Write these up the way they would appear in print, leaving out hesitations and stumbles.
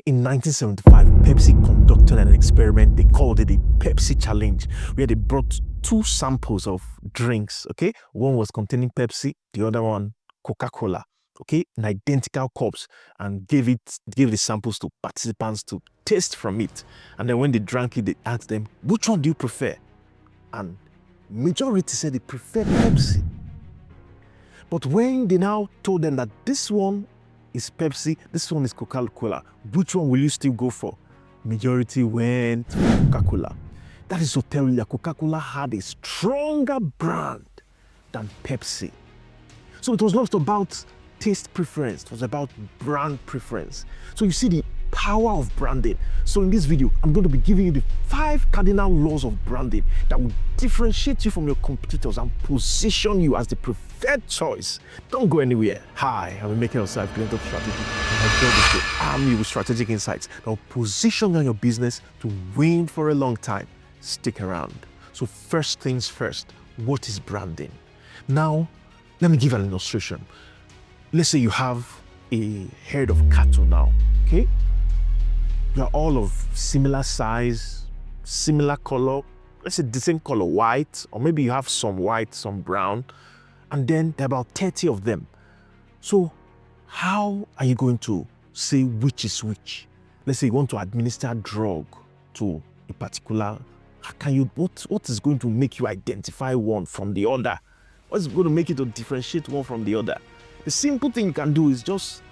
In 1975, Pepsi conducted an experiment. They called it the Pepsi Challenge, where they brought two samples of drinks, okay? One was containing Pepsi, the other one Coca-Cola, okay? In identical cups, and gave the samples to participants to taste from it. And then when they drank it, they asked them, which one do you prefer? And majority said they preferred Pepsi. But when they now told them that this one is Pepsi, this one is Coca-Cola, which one will you still go for? Majority went for Coca-Cola. That is to tell you that Coca-Cola had a stronger brand than Pepsi. So it was not about taste preference, it was about brand preference. So you see the power of branding. So in this video, I'm going to be giving you the 5 cardinal laws of branding that will differentiate you from your competitors and position you as the preferred choice. Don't go anywhere. Hi, I'm making yourself Glentop strategy. My job is to arm you with strategic insights that will position you on your business to win for a long time. Stick around. So first things first, what is branding? Now, let me give an illustration. Let's say you have a herd of cattle now, okay? They're all of similar size, similar color, let's say the same color, white, or maybe you have some white, some brown, and then there are about 30 of them. So how are you going to say which is which? Let's say you want to administer a drug to a particular, how can you, what is going to make you identify one from the other? What's going to make you to differentiate one from the other? The simple thing you can do is just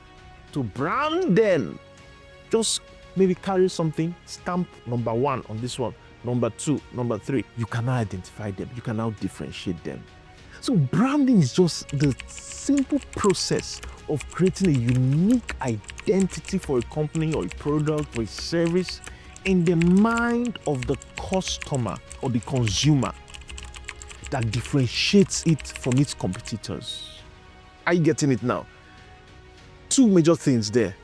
to brand them. Just maybe carry something, stamp number 1 on this one, number 2, number 3. You can now identify them. You can now differentiate them. So branding is just the simple process of creating a unique identity for a company or a product or a service in the mind of the customer or the consumer that differentiates it from its competitors. Are you getting it now? 2 major things there: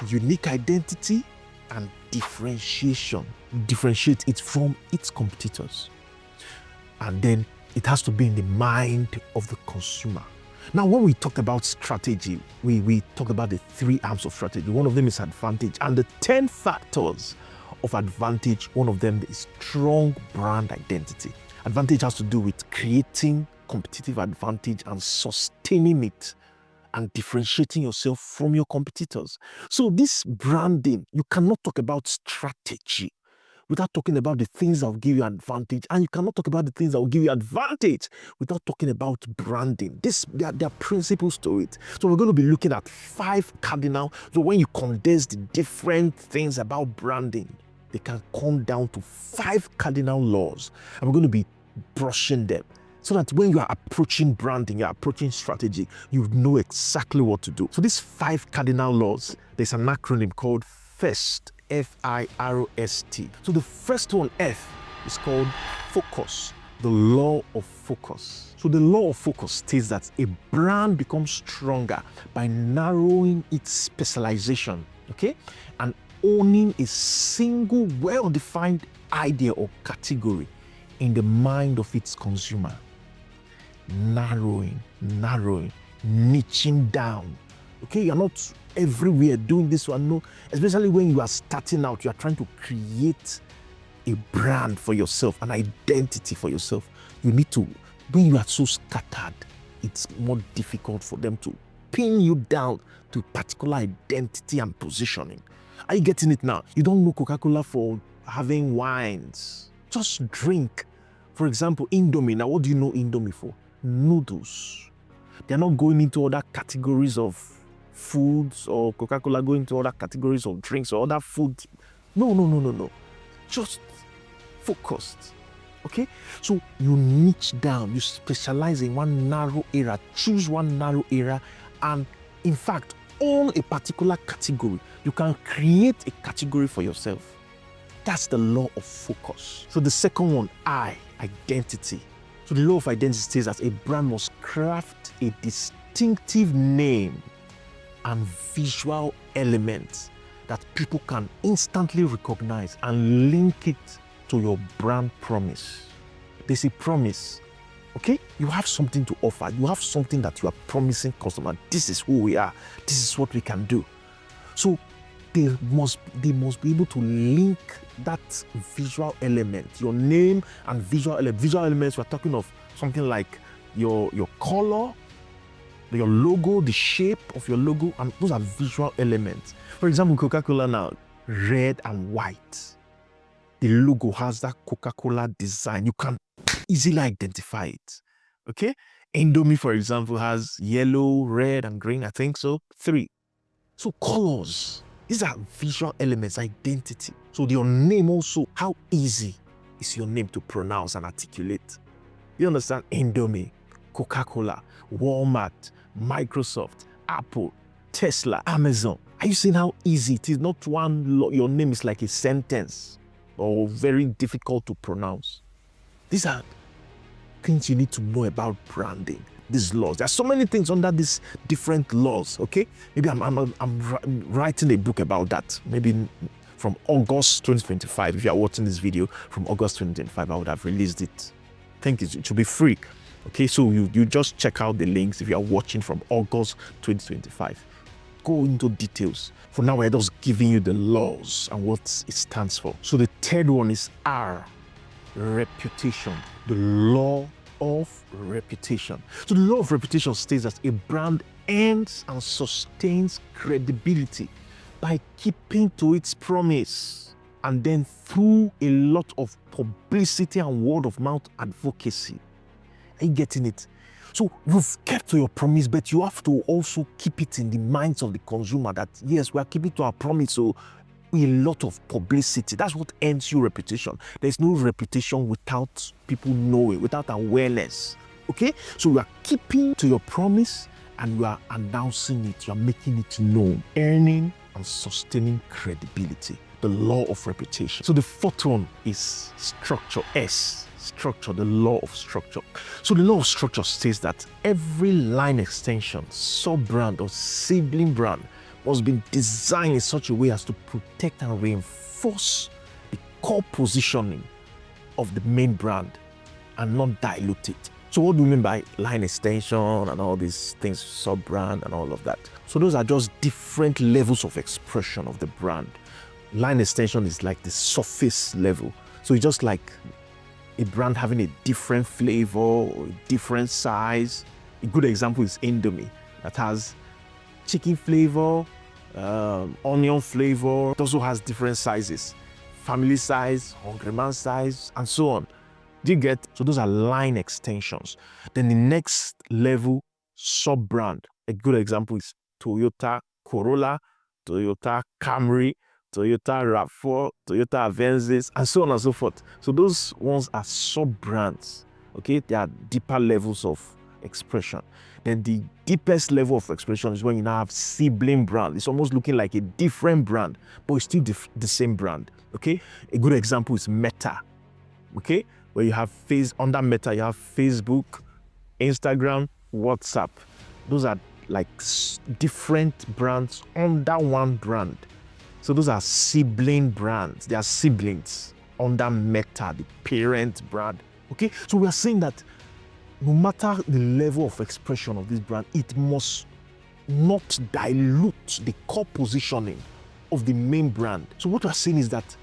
unique identity and differentiation. Differentiate it from its competitors. And then it has to be in the mind of the consumer. Now, when we talk about strategy, we talk about the 3 arms of strategy. One of them is advantage. And the 10 factors of advantage, one of them is strong brand identity. Advantage has to do with creating competitive advantage and sustaining it and differentiating yourself from your competitors. So this branding, you cannot talk about strategy without talking about the things that will give you advantage, and you cannot talk about the things that will give you advantage without talking about branding. There are principles to it. So we're going to be looking at 5 cardinal. So when you condense the different things about branding, they can come down to 5 cardinal laws, and we're going to be brushing them, so that when you are approaching branding, you're approaching strategy, you know exactly what to do. So these 5 cardinal laws, there's an acronym called FIRST, F-I-R-O-S-T. So the first one, F, is called focus, the law of focus. So the law of focus states that a brand becomes stronger by narrowing its specialization, okay, and owning a single well-defined idea or category in the mind of its consumer. Narrowing, niching down. Okay, you're not everywhere doing this one, no. Especially when you are starting out, you are trying to create a brand for yourself, an identity for yourself. You need to, when you are so scattered, it's more difficult for them to pin you down to a particular identity and positioning. Are you getting it now? You don't know Coca-Cola for having wines. Just drink. For example, Indomie. Now, what do you know Indomie for? Noodles. They're not going into other categories of foods, or Coca-Cola going into other categories of drinks or other food. No. Just focused. Okay? So you niche down. You specialize in one narrow area. Choose one narrow area, and in fact, own a particular category. You can create a category for yourself. That's the law of focus. So the second one, identity. So the law of identity says that a brand must craft a distinctive name and visual elements that people can instantly recognize and link it to your brand promise. There's a promise, okay? You have something to offer. You have something that you are promising customers. This is who we are. This is what we can do. So they must be able to link that visual element, your name and visual element. Visual elements, we're talking of something like your color, your logo, the shape of your logo, and those are visual elements. For example, Coca-Cola now, red and white. The logo has that Coca-Cola design. You can easily identify it. Okay? Indomie, for example, has yellow, red, and green, I think so. 3. So colors, these are visual elements, identity. So your name also, how easy is your name to pronounce and articulate? You understand? Indomie, Coca-Cola, Walmart, Microsoft, Apple, Tesla, Amazon. Are you seeing how easy it is? Not one, your name is like a sentence or very difficult to pronounce. These are things you need to know about branding, these laws. There are so many things under these different laws, okay? Maybe I'm writing a book about that. Maybe from August 2025, if you are watching this video, from August 2025, I would have released it. I think it should be free, okay? So you just check out the links if you are watching from August 2025. Go into details. For now, we're just giving you the laws and what it stands for. So the third one is R, reputation. The law of reputation. So the law of reputation states that a brand earns and sustains credibility by keeping to its promise, and then through a lot of publicity and word of mouth advocacy. Are you getting it? So you've kept to your promise, but you have to also keep it in the minds of the consumer that yes, we are keeping to our promise. So a lot of publicity, that's what earns you reputation. There's no reputation without people knowing, without awareness. Okay? So you are keeping to your promise and you are announcing it, you are making it known, earning and sustaining credibility. The law of reputation. So the fourth one is structure, S. Structure, the law of structure. So the law of structure says that every line extension, sub-brand or sibling brand must be designed in such a way as to protect and reinforce the core positioning of the main brand and not dilute it. So what do we mean by line extension and all these things, sub-brand and all of that? So those are just different levels of expression of the brand. Line extension is like the surface level. So it's just like a brand having a different flavor or a different size. A good example is Indomie that has chicken flavor, onion flavor. It also has different sizes, family size, hungry man size, and so on. Do you get? So those are line extensions. Then the next level, sub-brand. A good example is Toyota Corolla, Toyota Camry, Toyota RAV4, Toyota Avensis, and so on and so forth. So those ones are sub-brands, okay? They are deeper levels of expression. Then the deepest level of expression is when you now have sibling brand. It's almost looking like a different brand, but it's still the same brand, okay? A good example is Meta, okay? Where you have under Meta, you have Facebook, Instagram, WhatsApp. Those are like different brands under one brand. So those are sibling brands. They are siblings under Meta, the parent brand. Okay? So we are saying that no matter the level of expression of this brand, it must not dilute the core positioning of the main brand. So what we are saying is that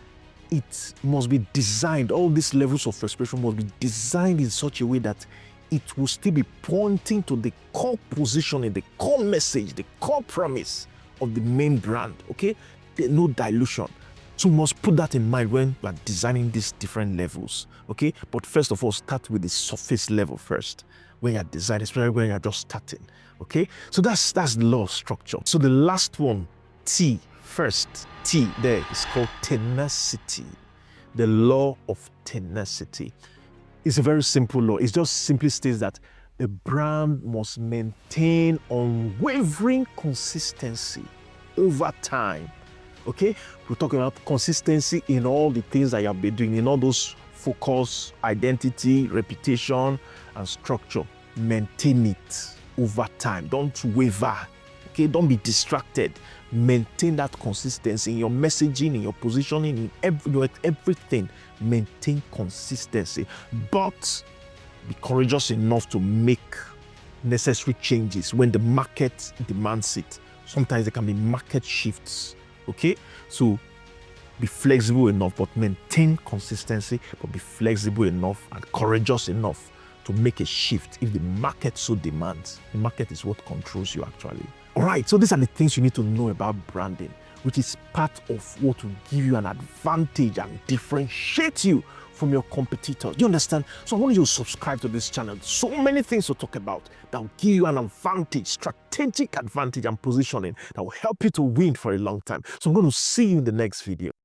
it must be designed, all these levels of expression must be designed in such a way that it will still be pointing to the core positioning, the core message, the core promise of the main brand. Okay? No dilution. So we must put that in mind when we are designing these different levels. Okay? But first of all, start with the surface level first. When you're designing, especially when you're just starting. Okay? So that's the law of structure. So the last one, T, first T there is called tenacity. The law of tenacity. It's a very simple law. It just simply states that the brand must maintain unwavering consistency over time. Okay, we're talking about consistency in all the things that you have been doing, in all those focus, identity, reputation, and structure. Maintain it over time. Don't waver. Okay, don't be distracted. Maintain that consistency in your messaging, in your positioning, in everything. Maintain consistency, but be courageous enough to make necessary changes when the market demands it. Sometimes there can be market shifts. Okay, so be flexible enough, but maintain consistency, but be flexible enough and courageous enough to make a shift if the market so demands. The market is what controls you actually. All right, so these are the things you need to know about branding, which is part of what will give you an advantage and differentiate you from your competitors. Do you understand? So I want you to subscribe to this channel. So many things to talk about that will give you an advantage, strategic advantage and positioning that will help you to win for a long time. So I'm going to see you in the next video.